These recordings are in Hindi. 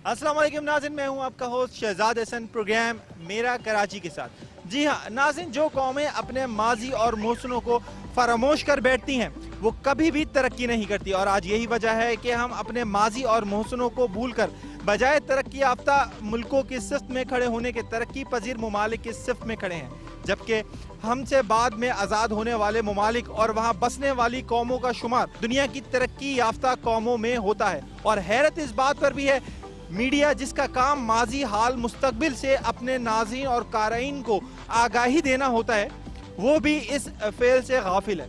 अस्सलाम वालेकुम नाज़रीन, मैं हूं आपका होस्ट शहजाद हसन, प्रोग्राम मेरा कराची के साथ। जी हां नाज़रीन, जो कौमें अपने माजी और मौसनों को फरामोश कर बैठती हैं वो कभी भी तरक्की नहीं करती, और आज यही वजह है कि हम अपने माजी और मौसनों को भूल कर बजाय तरक्की याफ्ता मुल्कों की सिफ्त में खड़े होने के तरक्की पजीर ममालिक की सिफ्त में खड़े हैं, जबकि हमसे बाद में आज़ाद होने वाले ममालिक और वहाँ बसने वाली कौमों का शुमार दुनिया की तरक्की याफ्ता कौमों में होता है। और हैरत इस बात पर भी है, मीडिया जिसका काम माजी हाल मुस्तकबिल से अपने नाज़रीन और क़ारीन को आगाही देना होता है, वो भी इस फेल से गाफिल है।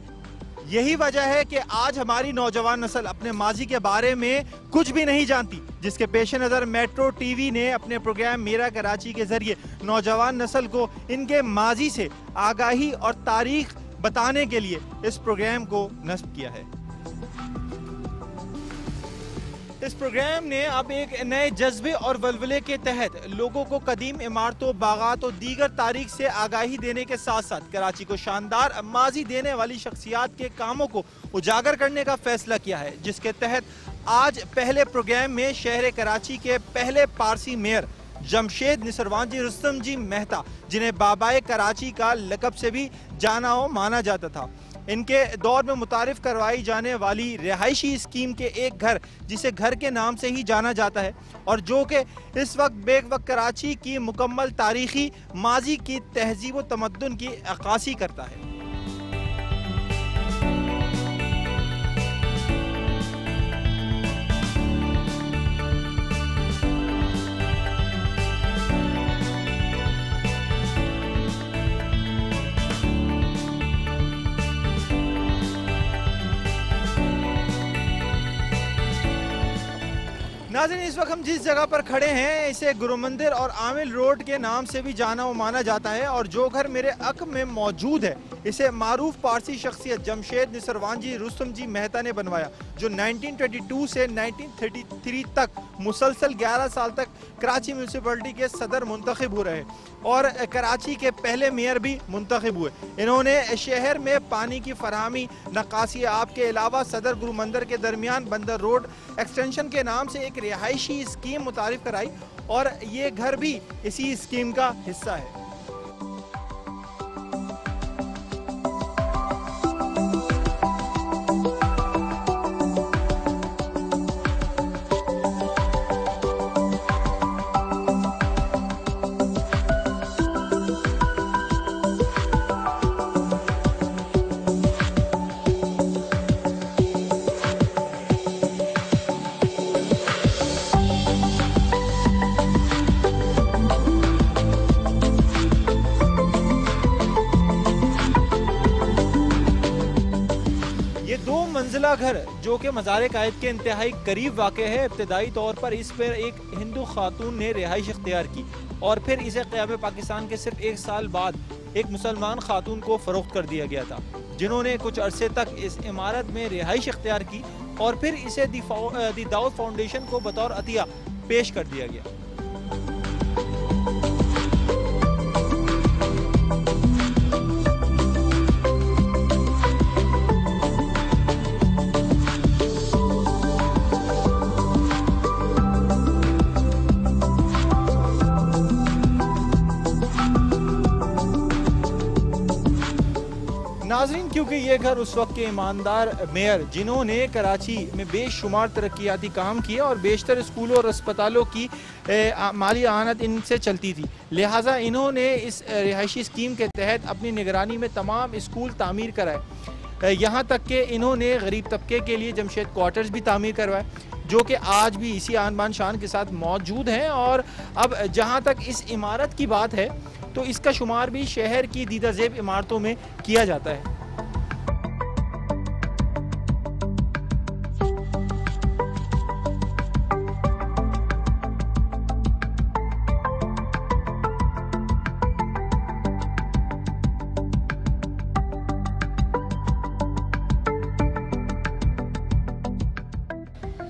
यही वजह है कि आज हमारी नौजवान नस्ल अपने माजी के बारे में कुछ भी नहीं जानती, जिसके पेश नज़र मेट्रो टीवी ने अपने प्रोग्राम मेरा कराची के जरिए नौजवान नस्ल को इनके माजी से आगाही और तारीख बताने के लिए इस प्रोग्राम को नस्ब किया है। इस प्रोग्राम ने अब एक नए जज्बे और वलवले के तहत लोगों को कदीम इमारतों, बागात और दीगर तारीख से आगाही देने के साथ साथ कराची को शानदार माजी देने वाली शख्सियात के कामों को उजागर करने का फैसला किया है, जिसके तहत आज पहले प्रोग्राम में शहर कराची के पहले पारसी मेयर जमशेद निसरवान जी रुस्तम जी मेहता, जिन्हें बाबाए कराची का लकब से भी जाना और माना जाता था, इनके दौर में मुतारिफ करवाई जाने वाली रिहायशी स्कीम के एक घर, जिसे घर के नाम से ही जाना जाता है और जो कि इस वक्त बेवक्त कराची की मुकम्मल तारीखी माजी की तहजीब व तमद्दुन की अक्कासी करता है। नाज़रीन, इस वक्त हम जिस जगह पर खड़े हैं इसे गुरु मंदिर और आमिल रोड के नाम से भी जाना व माना जाता है, और जो घर मेरे अक में मौजूद है इसे मारूफ पारसी शख्सियत जमशेद निसरवान जी रुस्तम जी मेहता ने बनवाया, जो 1922 से 1933 तक मुसलसल 11 साल तक कराची म्यूनसिपलिटी के सदर मुंतखब हो रहे और कराची के पहले मेयर भी मुंतखब हुए। इन्होंने शहर में पानी की फरहमी, नक्कासी आब के अलावा सदर गुरु मंदिर के दरमियान बंदर रोड एक्सटेंशन के नाम से एक रिहायशी स्कीम मुतारिफ कराई, और ये घर भी इसी स्कीम का हिस्सा है। मंजिला घर जो कि मज़ार कायद के इंतहाई करीब वाक़ है, इब्तदाई तौर पर इस पर एक हिंदू खातून ने रिहाइश इख्तियार की और फिर इसे क़याम पाकिस्तान के सिर्फ एक साल बाद एक मुसलमान खातून को फ़रोख्त कर दिया गया था, जिन्होंने कुछ अरसे तक इस इमारत में रिहाइश इख्तियार की और फिर इसे दी दाऊद फाउंडेशन को बतौर अतिया पेश कर दिया गया। नाज़रीन, क्योंकि ये घर उस वक्त के ईमानदार मेयर जिन्होंने कराची में बेशुमार तरक्याती काम किए और बेशतर स्कूलों और अस्पतालों की माली आनत इनसे चलती थी, लिहाजा इन्होंने इस रिहायशी स्कीम के तहत अपनी निगरानी में तमाम स्कूल तामीर कराए। यहाँ तक कि इन्होंने गरीब तबके के लिए जमशेद क्वार्टर्स भी तामीर करवाए, जो कि आज भी इसी आन बान शान के साथ मौजूद हैं। और अब जहाँ तक इस इमारत की बात है तो इसका शुमार भी शहर की दीदा ज़ेब इमारतों में किया जाता है।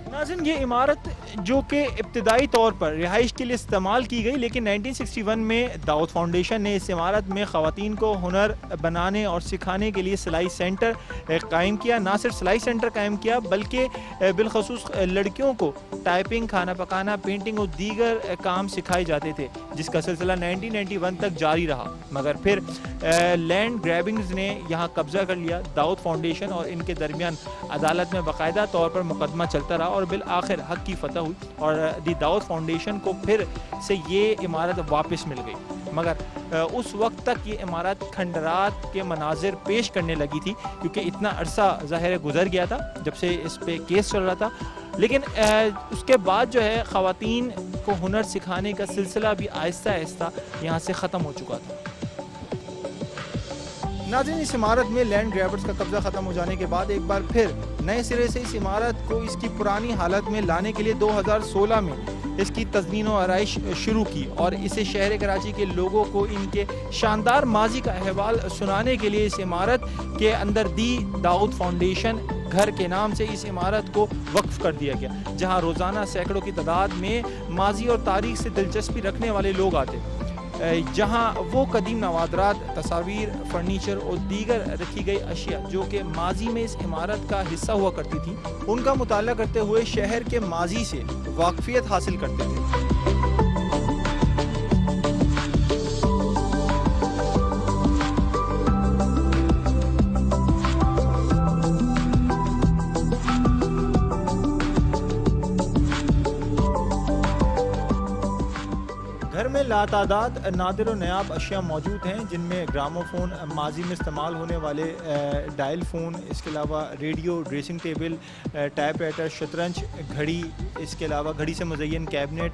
नाज़रीन, ये इमारत जो कि इब्तदाई तौर पर रिहाइश के लिए इस्तेमाल की गई, लेकिन 1961 में दाऊद फाउंडेशन ने इस इमारत में ख़वातीन को हुनर बनाने और सिखाने के लिए सिलाई सेंटर कायम किया। ना सिर्फ सिलाई सेंटर कायम किया बल्कि बिलखसूस लड़कियों को टाइपिंग, खाना पकाना, पेंटिंग और दीगर काम सिखाए जाते थे, जिसका सिलसिला 1991 तक जारी रहा। मगर फिर लैंड ग्रैबिंग्स ने यहाँ कब्जा कर लिया। दाऊद फाउंडेशन और इनके दरमियान अदालत में बाकायदा तौर पर मुकदमा चलता रहा और बिल आखिर हक की फतह हुई और दी दाऊद फाउंडेशन को फिर से ये इमारत वापस मिल गई। मगर उस वक्त तक ये इमारत खंडरात के मनाजिर पेश करने लगी थी, क्योंकि इतना अरसा ज़ाहिर गुजर गया था जब से इस पे केस चल रहा था। लेकिन उसके बाद जो है ख़वातीन को हुनर सिखाने का सिलसिला भी आहिस्ता आहिस्ता यहाँ से ख़त्म हो चुका था। नाज़रीन, इस इमारत में लैंड ग्रैबर्स का कब्जा ख़त्म हो जाने के बाद एक बार फिर नए सिरे से इस इमारत को इसकी पुरानी हालत में लाने के लिए 2016 में इसकी तज़मीन व आराइश शुरू की और इसे शहर कराची के लोगों को इनके शानदार माजी का अहवाल सुनाने के लिए इस इमारत के अंदर दी दाऊद फाउंडेशन घर के नाम से इस इमारत को वक्फ कर दिया गया, जहां रोज़ाना सैकड़ों की तादाद में माजी और तारीख से दिलचस्पी रखने वाले लोग आते, जहां वो कदीम नवादरात, तस्वीर, फर्नीचर और दीगर रखी गई अशिया जो कि माजी में इस इमारत का हिस्सा हुआ करती थी, उनका मुताला करते हुए शहर के माजी से वाकफियत हासिल करते थे। घर में लातादाद नादिर और नायाब अशिया मौजूद हैं, जिनमें ग्रामोफोन, माजी में इस्तेमाल होने वाले डायल फ़ोन, इसके अलावा रेडियो, ड्रेसिंग टेबल, टाइपराइटर, शतरंज, घड़ी, इसके अलावा घड़ी से मुज़य्यन कैबिनेट,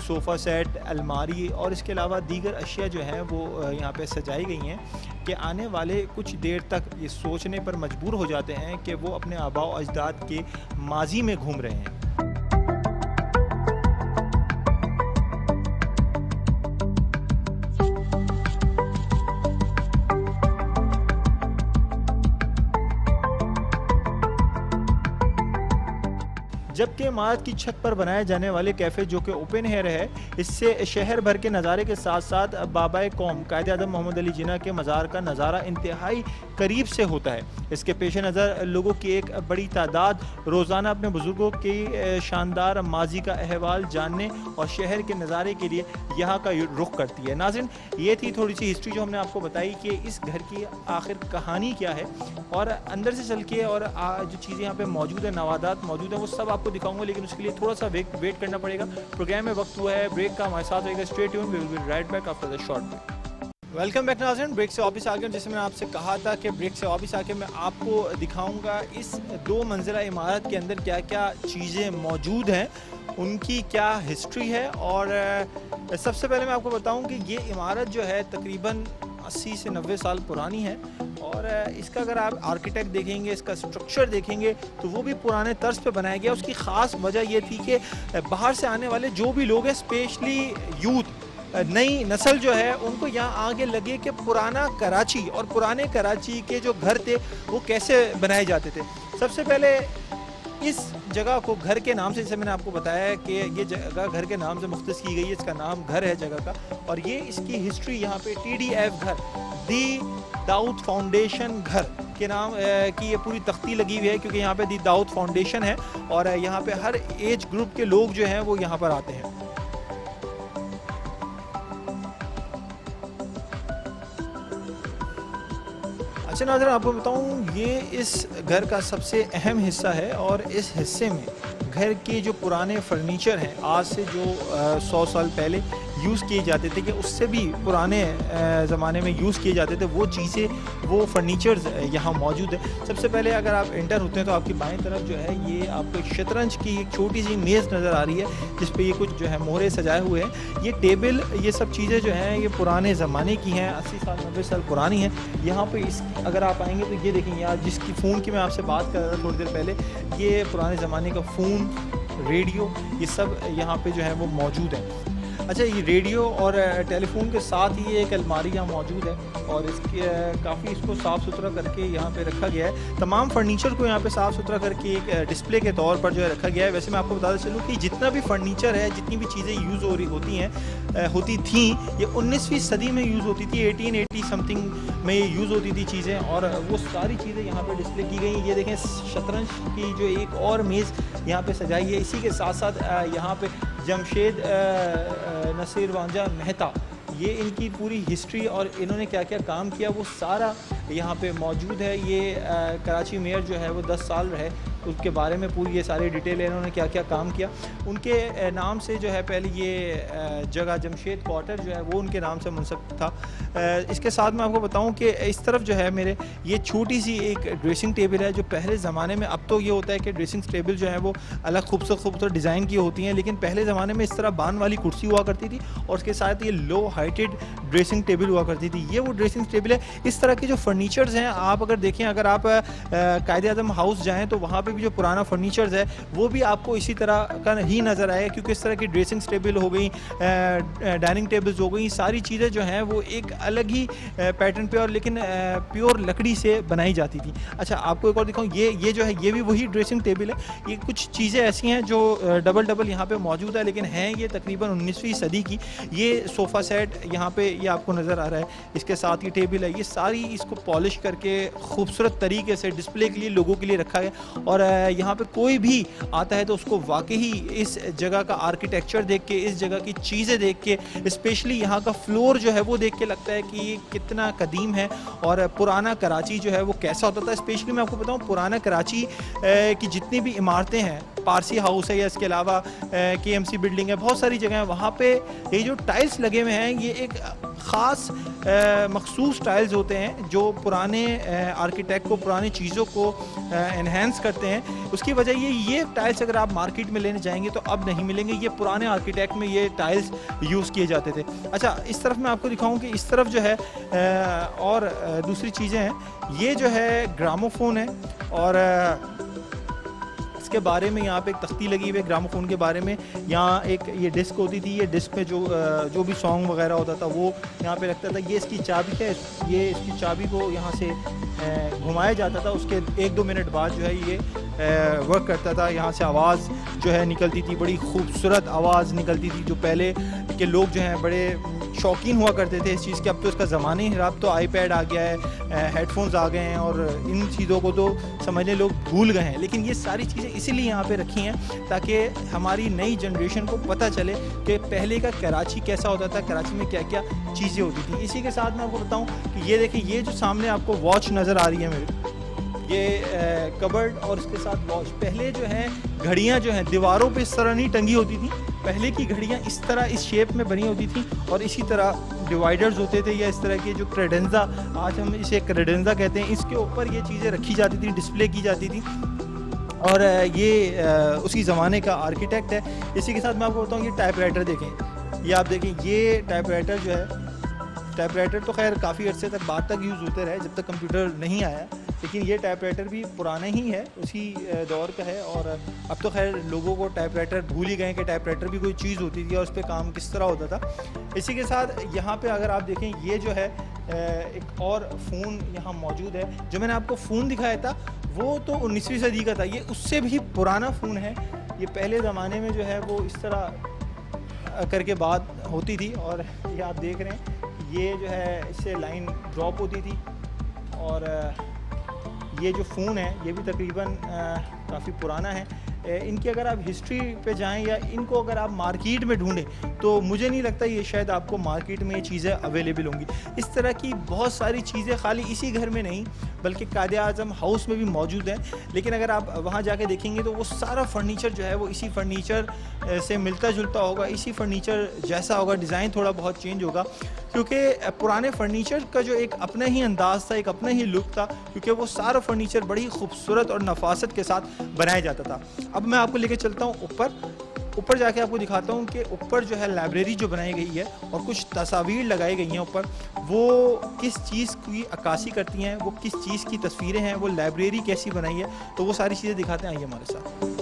सोफ़ा सेट, अलमारी और इसके अलावा दीगर अशिया जो हैं वो यहाँ पे सजाई गई हैं कि आने वाले कुछ देर तक ये सोचने पर मजबूर हो जाते हैं कि वो अपने आबा व अजदाद के माजी में घूम रहे हैं। जबकि इमारत की छत पर बनाए जाने वाले कैफ़े जो कि ओपन एयर है, इससे शहर भर के नज़ारे के साथ साथ बाबाए कौम कायद आज़म मोहम्मद अली जिन्ना के मज़ार का नज़ारा इंतहाई करीब से होता है। इसके पेश नज़र लोगों की एक बड़ी तादाद रोज़ाना अपने बुज़ुर्गों की शानदार माजी का अहवाल जानने और शहर के नज़ारे के लिए यहाँ का रुख करती है। नाज़रीन, ये थी थोड़ी सी हिस्ट्री जो हमने आपको बताई कि इस घर की आखिर कहानी क्या है, और अंदर से चल के और जो चीज़ें यहाँ पे मौजूद है, नवादात मौजूद है, वो सब आपको दिखाऊंगा, लेकिन उसके लिए थोड़ा सा वेट करना पड़ेगा। प्रोग्राम में वक्त हुआ है ब्रेक का, हमारे साथ रहेगा। Stay tuned, we will be right back after the short break. Welcome back नाज़रीन, ब्रेक से वापस आ गए। जैसे मैंने आपसे कहा था कि ब्रेक से वापस आके मैं आपको दिखाऊंगा इस 2 मंजिला इमारत के अंदर क्या क्या चीज़ें मौजूद हैं, उनकी क्या हिस्ट्री है। और सबसे पहले मैं आपको बताऊं कि ये इमारत जो है तकरीबन 80 से 90 साल पुरानी है, और इसका अगर आप आर्किटेक्ट देखेंगे, इसका स्ट्रक्चर देखेंगे तो वो भी पुराने तर्ज पे बनाया गया। उसकी ख़ास वजह ये थी कि बाहर से आने वाले जो भी लोग हैं, स्पेशली यूथ, नई नस्ल जो है, उनको यहाँ आगे लगे कि पुराना कराची और पुराने कराची के जो घर थे वो कैसे बनाए जाते थे। सबसे पहले इस जगह को घर के नाम से, जैसे मैंने आपको बताया है कि ये जगह घर के नाम से मुख्तस की गई है, इसका नाम घर है जगह का। और ये इसकी हिस्ट्री यहाँ पे TDF घर, दी दाऊद फाउंडेशन घर के नाम की ये पूरी तख्ती लगी हुई है, क्योंकि यहाँ पे दी दाऊद फाउंडेशन है और यहाँ पे हर एज ग्रुप के लोग जो हैं वो यहाँ पर आते हैं। अच्छा नाज़रीन, आपको बताऊं, ये इस घर का सबसे अहम हिस्सा है, और इस हिस्से में घर के जो पुराने फर्नीचर हैं, आज से जो 100 साल पहले यूज़ किए जाते थे, कि उससे भी पुराने ज़माने में यूज़ किए जाते थे, वो चीज़ें, वो फर्नीचर्स यहाँ मौजूद है। सबसे पहले अगर आप एंटर होते हैं तो आपकी बाएं तरफ जो है ये आपको एक शतरंज की एक छोटी सी मेज़ नज़र आ रही है, जिस पे ये कुछ जो है मोहरे सजाए हुए हैं। ये टेबल, ये सब चीज़ें जो हैं ये पुराने ज़माने की हैं, 80 साल 90 साल पुरानी हैं। यहाँ पे इस अगर आप आएँगे तो ये देखेंगे, यार जिसकी फ़ोन की मैं आपसे बात कर रहा था थोड़ी देर पहले, ये पुराने ज़माने का फ़ोन, रेडियो, ये सब यहाँ पे जो है वो मौजूद है। अच्छा, ये रेडियो और टेलीफोन के साथ ही एक अलमारी यहाँ मौजूद है और इसके काफ़ी इसको साफ़ सुथरा करके यहाँ पे रखा गया है। तमाम फर्नीचर को यहाँ पे साफ़ सुथरा करके एक डिस्प्ले के तौर पर जो है रखा गया है। वैसे मैं आपको बताता चलूँ कि जितना भी फर्नीचर है, जितनी भी चीज़ें यूज़ होती थी, ये 19वीं सदी में यूज़ होती थी। 1880 समथिंग में ये यूज़ होती थी चीज़ें, और वो सारी चीज़ें यहाँ पे डिस्प्ले की गई। ये देखें, शतरंज की जो एक और मेज़ यहाँ पे सजाई है। इसी के साथ साथ यहाँ पे जमशेद नसीर वांझा मेहता, ये इनकी पूरी हिस्ट्री और इन्होंने क्या क्या काम किया वो सारा यहाँ पे मौजूद है। ये कराची मेयर जो है वो 10 साल रहे, उसके बारे में पूरी ये सारी डिटेल है, इन्होंने क्या क्या काम किया। उनके नाम से जो है पहले ये जगह जमशेद क्वार्टर जो है वो उनके नाम से मुनसब था। इसके साथ मैं आपको बताऊं कि इस तरफ जो है मेरे ये छोटी सी एक ड्रेसिंग टेबल है, जो पहले ज़माने में, अब तो ये होता है कि ड्रेसिंग टेबल जो है वो अलग खूबसूरत डिज़ाइन की होती हैं, लेकिन पहले ज़माने में इस तरह बान वाली कुर्सी हुआ करती थी और उसके साथ ये लो हाइटेड ड्रेसिंग टेबल हुआ करती थी। ये वो ड्रेसिंग टेबल है। इस तरह के जो फर्नीचर्स हैं, आप अगर देखें, अगर आप कायदे-आज़म हाउस जाएँ तो वहाँ पे भी जो पुराना फर्नीचर्स है वो भी आपको इसी तरह का ही नज़र आएगा, क्योंकि इस तरह की ड्रेसिंग टेबल हो गई, डाइनिंग टेबल्स हो गई, सारी चीज़ें जो हैं वो एक अलग ही पैटर्न पे और लेकिन प्योर लकड़ी से बनाई जाती थी। अच्छा, आपको एक और दिखाऊं, ये जो है ये भी वही ड्रेसिंग टेबल है। ये कुछ चीज़ें ऐसी हैं जो डबल यहाँ पे मौजूद है, लेकिन हैं ये तकरीबन 19वीं सदी की। ये सोफ़ा सेट यहाँ पे ये आपको नज़र आ रहा है, इसके साथ ये टेबल है। ये सारी इसको पॉलिश करके खूबसूरत तरीके से डिस्प्ले के लिए लोगों के लिए रखा गया, और यहाँ पे कोई भी आता है तो उसको वाकई इस जगह का आर्किटेक्चर देख के, इस जगह की चीज़ें देख के, स्पेशली यहाँ का फ्लोर जो है वो देख के लगता है कि ये कितना कदीम है और पुराना कराची जो है वो कैसा होता था। स्पेशली मैं आपको बताऊँ, पुराना कराची की जितनी भी इमारतें हैं, पारसी हाउस है या इसके अलावा KMC बिल्डिंग है, बहुत सारी जगह हैं, वहाँ पे ये जो टाइल्स लगे हुए हैं ये एक ख़ास मखसूस टाइल्स होते हैं जो पुराने आर्किटेक्ट को, पुरानी चीज़ों को एनहेंस करते हैं। उसकी वजह ये टाइल्स अगर आप मार्केट में लेने जाएंगे तो अब नहीं मिलेंगे। ये पुराने आर्किटेक्ट में ये टाइल्स यूज़ किए जाते थे। अच्छा, इस तरफ मैं आपको दिखाऊं कि इस तरफ जो है और दूसरी चीज़ें हैं। ये जो है ग्रामोफोन है और के बारे में यहाँ पे एक तख्ती लगी हुई है ग्रामोफोन के बारे में। यहाँ एक ये डिस्क होती थी, ये डिस्क में जो भी सॉन्ग वगैरह होता था वो यहाँ पे लगता था। ये इसकी चाबी है, ये इसकी चाबी को यहाँ से घुमाया जाता था, उसके 1-2 मिनट बाद जो है ये वर्क करता था। यहाँ से आवाज़ जो है निकलती थी, बड़ी खूबसूरत आवाज़ निकलती थी, जो पहले के लोग जो हैं बड़े शौकीन हुआ करते थे इस चीज़ के। अब तो इसका ज़माना ही, अब तो आईपैड आ गया है, हेडफोन्स आ गए हैं और इन चीज़ों को तो समझने लोग भूल गए हैं। लेकिन ये सारी चीज़ें इसीलिए यहाँ पे रखी हैं ताकि हमारी नई जनरेशन को पता चले कि पहले का कराची कैसा होता था, कराची में क्या क्या चीज़ें होती थी। इसी के साथ मैं आपको बताऊँ कि ये देखिए, ये जो सामने आपको वॉच नज़र आ रही है मेरे, ये कबर्ड और इसके साथ वॉच। पहले जो है घड़ियाँ जो हैं दीवारों पे इस तरह नहीं टंगी होती थी, पहले की घड़ियाँ इस तरह इस शेप में बनी होती थी और इसी तरह डिवाइडर्स होते थे, या इस तरह के जो क्रेडेंजा, आज हम इसे क्रेडेंजा कहते हैं, इसके ऊपर ये चीज़ें रखी जाती थी, डिस्प्ले की जाती थी। और ये उसी ज़माने का आर्किटेक्ट है। इसी के साथ मैं आपको बताऊँ, ये टाइपराइटर देखें, ये आप देखें, ये टाइपराइटर जो है, टाइपराइटर तो खैर काफ़ी अर्से तक बाद तक यूज़ होते रहे जब तक कंप्यूटर नहीं आया, लेकिन ये टाइपराइटर भी पुराना ही है, उसी दौर का है। और अब तो खैर लोगों को टाइपराइटर भूल ही गए कि टाइपराइटर भी कोई चीज़ होती थी और उस पर काम किस तरह होता था। इसी के साथ यहाँ पे अगर आप देखें, ये जो है एक और फ़ोन यहाँ मौजूद है। जो मैंने आपको फ़ोन दिखाया था वो तो 19वीं सदी का था, ये उससे भी पुराना फ़ोन है। ये पहले ज़माने में जो है वो इस तरह करके बात होती थी, और ये आप देख रहे हैं, ये जो है इससे लाइन ड्रॉप होती थी। और ये जो फ़ोन है ये भी तकरीबन काफ़ी पुराना है। इनकी अगर आप हिस्ट्री पे जाएं या इनको अगर आप मार्केट में ढूंढें तो मुझे नहीं लगता ये शायद आपको मार्केट में ये चीज़ें अवेलेबल होंगी। इस तरह की बहुत सारी चीज़ें खाली इसी घर में नहीं बल्कि कायदे-आज़म हाउस में भी मौजूद हैं, लेकिन अगर आप वहाँ जाके देखेंगे तो वो सारा फर्नीचर जो है वो इसी फर्नीचर से मिलता जुलता होगा, इसी फर्नीचर जैसा होगा, डिज़ाइन थोड़ा बहुत चेंज होगा, क्योंकि पुराने फर्नीचर का जो एक अपना ही अंदाज़ था, एक अपना ही लुक था, क्योंकि वो सारा फर्नीचर बड़ी खूबसूरत और नफासत के साथ बनाया जाता था। अब मैं आपको लेके चलता हूँ ऊपर जाके आपको दिखाता हूँ कि ऊपर जो है लाइब्रेरी जो बनाई गई है और कुछ तस्वीर लगाई गई हैं ऊपर, वो किस चीज़ की अक्कासी करती हैं, वो किस चीज़ की तस्वीरें हैं, वो लाइब्रेरी कैसी बनाई है, तो वो सारी चीज़ें दिखाते हैं, आइए हमारे साथ।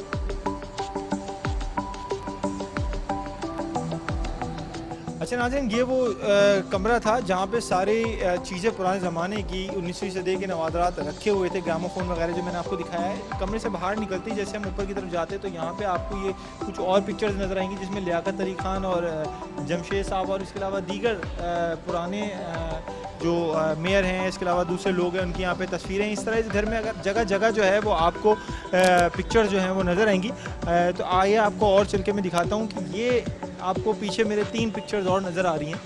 अच्छा नाज़रीन, ये वो कमरा था जहाँ पे सारी चीज़ें पुराने ज़माने की 19वीं सदी के नवादरात रखे हुए थे, ग्रामोफोन वगैरह जो मैंने आपको दिखाया है। कमरे से बाहर निकलते ही जैसे हम ऊपर की तरफ जाते तो यहाँ पे आपको ये कुछ और पिक्चर्स नज़र आएंगी, जिसमें लियाकत अली खान और जमशेद साहब और इसके अलावा दीगर पुराने जो मेयर हैं, इसके अलावा दूसरे लोग हैं, उनकी यहाँ पे तस्वीरें। इस तरह इस घर में अगर जगह जगह जो है वो आपको पिक्चर जो हैं वो नज़र आएंगी। तो आइए आपको और चल के मैं दिखाता हूँ कि ये आपको पीछे मेरे 3 पिक्चर्स और नज़र आ रही हैं।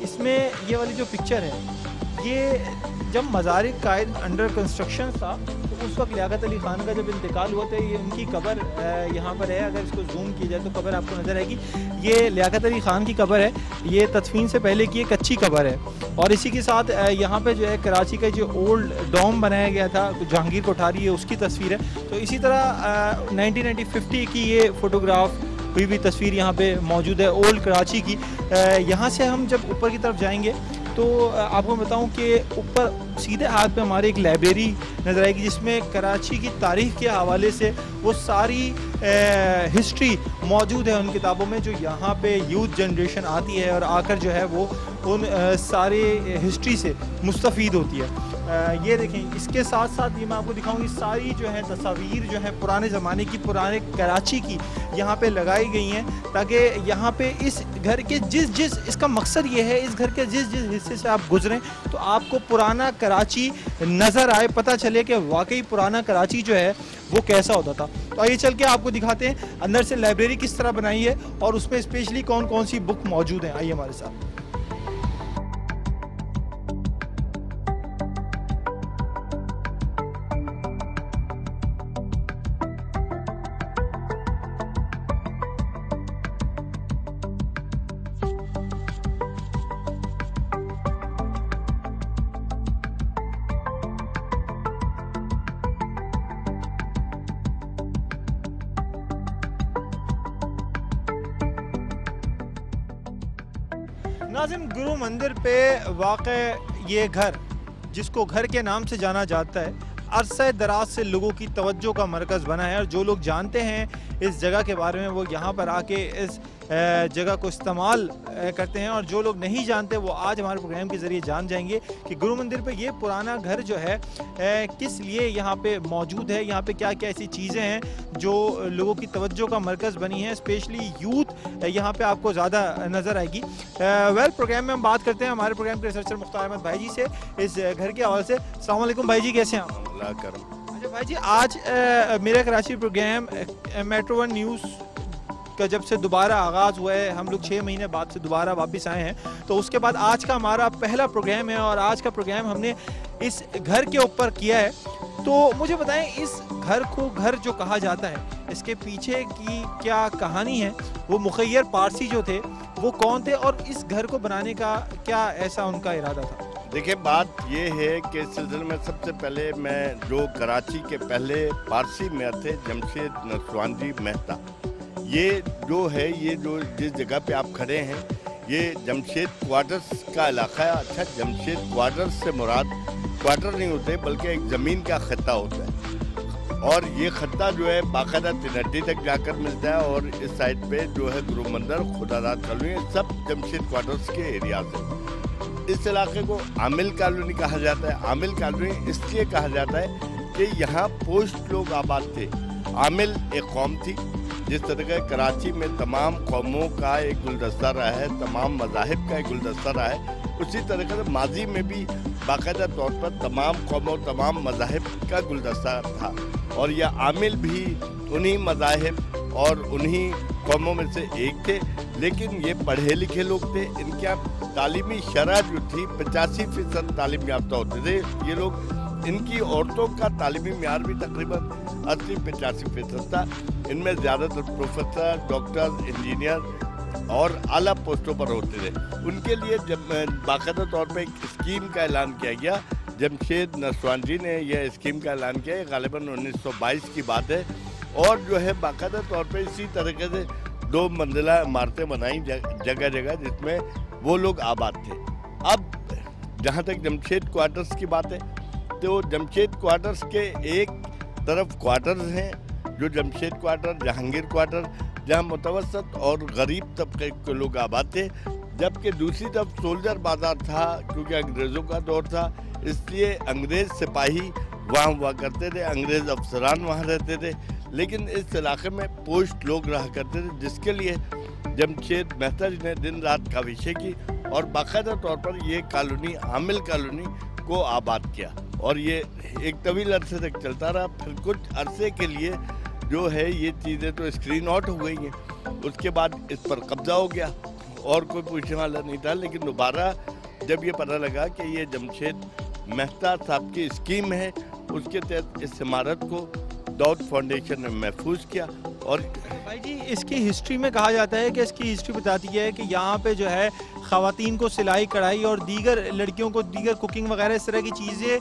इसमें ये वाली जो पिक्चर है, ये जब मज़ार कायद अंडर कंस्ट्रक्शन था तो उस वक्त लियाकत अली ख़ान का जब इंतकाल हुआ था, ये उनकी कब्र यहाँ पर है। अगर इसको जूम किया जाए तो कब्र आपको नज़र आएगी। ये लियाकत अली ख़ान की कब्र है, ये तदफीन से पहले की एक अच्छी कब्र है। और इसी के साथ यहाँ पे जो है कराची का जो ओल्ड डोम बनाया गया था जहांगीर कोठारी है, उसकी तस्वीर है। तो इसी तरह 1950 की ये फ़ोटोग्राफ हुई भी तस्वीर यहाँ पे मौजूद है ओल्ड कराची की। यहाँ से हम जब ऊपर की तरफ जाएंगे तो आपको बताऊं कि ऊपर सीधे हाथ पे हमारे एक लाइब्रेरी नज़र आएगी, जिसमें कराची की तारीख़ के हवाले से वो सारी हिस्ट्री मौजूद है उन किताबों में, जो यहाँ पे यूथ जनरेशन आती है और आकर जो है वो उन सारे हिस्ट्री से मुस्तफ़ीद होती है। ये देखें, इसके साथ साथ ये मैं आपको दिखाऊंगी सारी जो है तस्वीर जो है पुराने ज़माने की, पुराने कराची की यहाँ पे लगाई गई हैं, ताकि यहाँ पे इस घर के जिस इसका मकसद ये है, इस घर के जिस हिस्से से आप गुजरें तो आपको पुराना कराची नज़र आए, पता चले कि वाकई पुराना कराची जो है वो कैसा होता था। तो आइए चल के आपको दिखाते हैं अंदर से लाइब्रेरी किस तरह बनाई है और उसमें स्पेशली कौन कौन सी बुक मौजूद हैं। आइए हमारे साथ। नाज़रीन, गुरु मंदिर पे वाक़ ये घर, जिसको घर के नाम से जाना जाता है, अरसे दराज से लोगों की तवज्जो का मरकज़ बना है। और जो लोग जानते हैं इस जगह के बारे में वो यहाँ पर आके इस जगह को इस्तेमाल करते हैं, और जो लोग नहीं जानते वो आज हमारे प्रोग्राम के ज़रिए जान जाएंगे कि गुरु मंदिर पे ये पुराना घर जो है किस लिए यहाँ पे मौजूद है, यहाँ पे क्या क्या ऐसी चीज़ें हैं जो लोगों की तवज्जो का मरकज़ बनी है। स्पेशली यूथ यहाँ पे आपको ज़्यादा नज़र आएगी। वेल, प्रोग्राम में हम बात करते हैं हमारे प्रोग्राम के रिसर्चर मुख्तार अहमद भाई जी से इस घर के हवाले से। अस्सलाम वालेकुम भाई जी, कैसे हैं आप? अच्छा भाई जी, आज मेरा कराची प्रोग्राम मेट्रो 1 न्यूज़ का जब से दोबारा आगाज़ हुआ है, हम लोग 6 महीने बाद से दोबारा वापस आए हैं, तो उसके बाद आज का हमारा पहला प्रोग्राम है और आज का प्रोग्राम हमने इस घर के ऊपर किया है। तो मुझे बताएं, इस घर को घर जो कहा जाता है, इसके पीछे की क्या कहानी है? वो मुखय्यर पारसी जो थे वो कौन थे और इस घर को बनाने का क्या ऐसा उनका इरादा था? देखिए, बात ये है कि इस सिलसिले में सबसे पहले मैं जो कराची के पहले पारसी मेयर थे जमशेद नसवानी मेहता, ये जो है, ये जो जिस जगह पे आप खड़े हैं ये जमशेद क्वार्टर्स का इलाका है। अच्छा, जमशेद क्वार्टर्स से मुराद क्वार्टर नहीं होते बल्कि एक ज़मीन का खत्ता होता है, और ये खत्ता जो है बाकायदा तिनट्टी तक जाकर मिलता है। और इस साइड पे जो है गुरु मंदिर, खुदादाद कॉलोनी, सब जमशेद क्वार्टर्स के एरिया से। इस इलाके को आमिल कॉलोनी कहा जाता है। आमिल कॉलोनी इसलिए कहा जाता है कि यहाँ पोस्ट लोग आबाद थे। आमिल एक कौम थी, जिस तरह के कराची में तमाम कौमों का एक गुलदस्ता रहा है, तमाम मज़ाहिब का एक गुलदस्ता रहा है, उसी तरह से माजी में भी बाकायदा तौर पर तमाम कौमों, तमाम मज़ाहिब का गुलदस्ता था। और यह आमिल भी उन्हीं मज़ाहिब और उन्हीं कौमों में से एक थे, लेकिन ये पढ़े लिखे लोग थे। इनके यहाँ तालीमी शरह जो थी 85% तालीम याफ्ता होते थे ये लोग। इनकी औरतों का तालीमी म्यार भी तकरीबन 80-85% था। इनमें ज़्यादातर प्रोफेसर, डॉक्टर, इंजीनियर और आला पोस्टों पर होते थे। उनके लिए जब बाकायदा तौर पर एक स्कीम का ऐलान किया गया, जमशेद नसवानी ने यह स्कीम का ऐलान किया, गालिबन 1922 की बात है। और जो है बाकायदा तौर पे इसी तरीके से 2 मंजिला इमारतें बनाई जगह जगह, जिसमें वो लोग आबाद थे। अब जहाँ तक जमशेद क्वार्टर्स की बात है, तो जमशेद क्वार्टर्स के एक तरफ क्वार्टर्स हैं जो जमशेद क्वार्टर, जहांगीर क्वार्टर, जहाँ मुतवसत और गरीब तबके के लोग आबाद थे। जबकि दूसरी तरफ सोल्जर बाजार था, क्योंकि अंग्रेज़ों का दौर था, इसलिए अंग्रेज़ सिपाही वहाँ हुआ करते थे, अंग्रेज़ अफसरान वहाँ रहते थे। लेकिन इस इलाके में पोस्ट लोग रहा करते थे, जिसके लिए जमशेद मेहता जी ने दिन रात काविशें की और बाकायदा तौर पर ये कॉलोनी आमिल कॉलोनी को आबाद किया। और ये एक तवील अरसे तक चलता रहा। फिर कुछ अरसे के लिए जो है ये चीज़ें तो स्क्रीन आउट हो गई हैं, उसके बाद इस पर कब्जा हो गया और कोई पूछने वाला नहीं था। लेकिन दोबारा जब ये पता लगा कि ये जमशेद मेहता साहब की स्कीम है, उसके तहत इस इमारत को दाऊद फाउंडेशन ने महफूज किया। और भाई जी, इसकी हिस्ट्री में कहा जाता है कि इसकी हिस्ट्री बताती है कि यहाँ पे जो है ख़वातीन को सिलाई कढ़ाई और दीगर लड़कियों को दीगर कुकिंग वगैरह इस तरह की चीज़ें,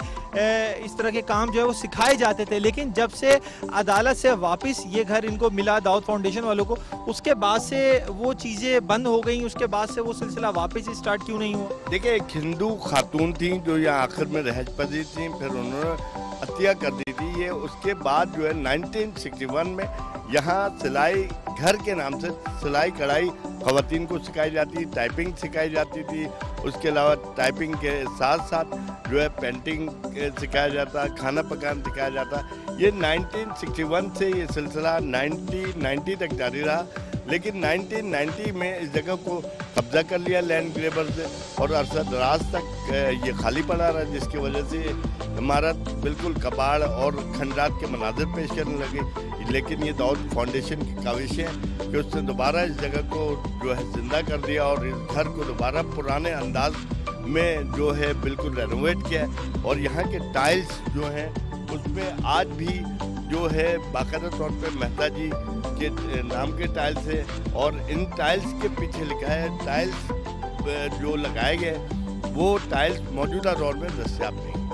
इस तरह के काम जो है वो सिखाए जाते थे। लेकिन जब से अदालत से वापस ये घर इनको मिला दाऊद फाउंडेशन वालों को, उसके बाद से वो चीज़ें बंद हो गई। उसके बाद से वो सिलसिला वापस स्टार्ट क्यों नहीं हुआ? देखिए, एक हिंदू खातून थी जो यहाँ आखिर में रहज पजी थी, फिर उन्होंने हत्या कर दी थी। ये उसके बाद जो है 1961 में यहाँ सिलाई घर के नाम से सिलाई कढ़ाई ख़वातीन को सिखाई जाती, टाइपिंग सिखाई जाती थी। उसके अलावा टाइपिंग के साथ साथ जो है पेंटिंग सिखाया जाता, खाना पकाना सिखाया जाता। ये 1961 से ये सिलसिला 1990 तक जारी रहा। लेकिन 1990 में इस जगह को कब्जा कर लिया लैंड ग्रेबर से और अरसा दराज तक ये खाली पड़ा रहा, जिसकी वजह से इमारत बिल्कुल कबाड़ और खंडात के मनाजिर पेश करने लगे। लेकिन ये दाऊद फाउंडेशन की काविशें कि उसने दोबारा इस जगह को जो है जिंदा कर दिया और इस घर को दोबारा पुराने अंदाज में जो है बिल्कुल रेनोवेट किया है। और यहाँ के टाइल्स जो हैं उसमें आज भी जो है बाकायदा तौर पे मेहता जी के नाम के टाइल्स है और इन टाइल्स के पीछे लिखा है टाइल्स जो लगाए गए वो टाइल्स मौजूदा दौर में दस्तियाब नहीं।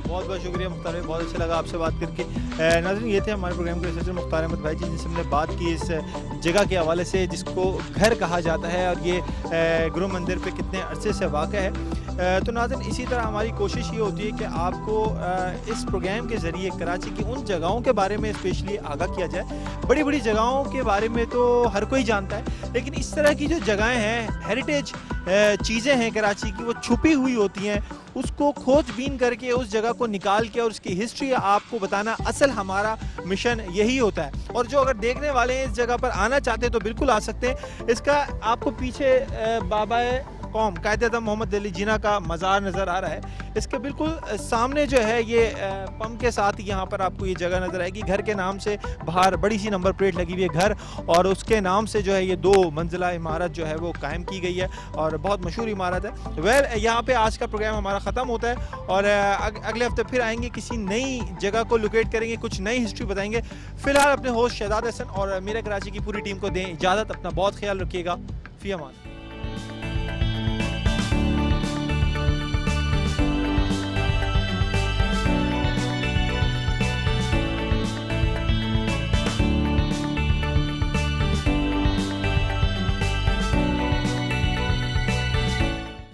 बहुत बहुत शुक्रिया मुख्तार भाई, बहुत अच्छा लगा आपसे बात करके। नाज़रीन, ये थे हमारे प्रोग्राम के रिसर्चर मुख्तार अहमद भाई जी, जिनसे हमने बात की इस जगह के हवाले से जिसको घर कहा जाता है और ये गुरु मंदिर पे कितने अरसे से वाक़ है। तो नाज़रीन, इसी तरह हमारी कोशिश ये होती है कि आपको इस प्रोग्राम के ज़रिए कराची की उन जगहों के बारे में स्पेशली आगाह किया जाए। बड़ी बड़ी जगहों के बारे में तो हर कोई जानता है, लेकिन इस तरह की जो जगहें हैं, हेरिटेज चीज़ें हैं कराची की, वो छुपी हुई होती हैं, उसको खोजबीन करके उस जगह को निकाल के और उसकी हिस्ट्री आपको बताना असल हमारा मिशन यही होता है। और जो अगर देखने वाले हैं इस जगह पर आना चाहते हैं तो बिल्कुल आ सकते हैं। इसका आपको पीछे बाबा कौम कायद-ए-आज़म मोहम्मद अली जिन्ना का मज़ार नज़र आ रहा है। इसके बिल्कुल सामने जो है ये पंप के साथ यहाँ पर आपको ये जगह नज़र आएगी। घर के नाम से बाहर बड़ी सी नंबर प्लेट लगी हुई है घर, और उसके नाम से जो है ये 2 मंजिला इमारत जो है वो कायम की गई है और बहुत मशहूर इमारत है। वेल, यहाँ पे आज का प्रोग्राम हमारा ख़त्म होता है और अगले हफ्ते फिर आएंगे, किसी नई जगह को लोकेट करेंगे, कुछ नई हिस्ट्री बताएंगे। फ़िलहाल अपने होस्ट शहजाद हसन और मेरा कराची की पूरी टीम को दें इजाज़त। अपना बहुत ख्याल रखिएगा। फ़ी अमान।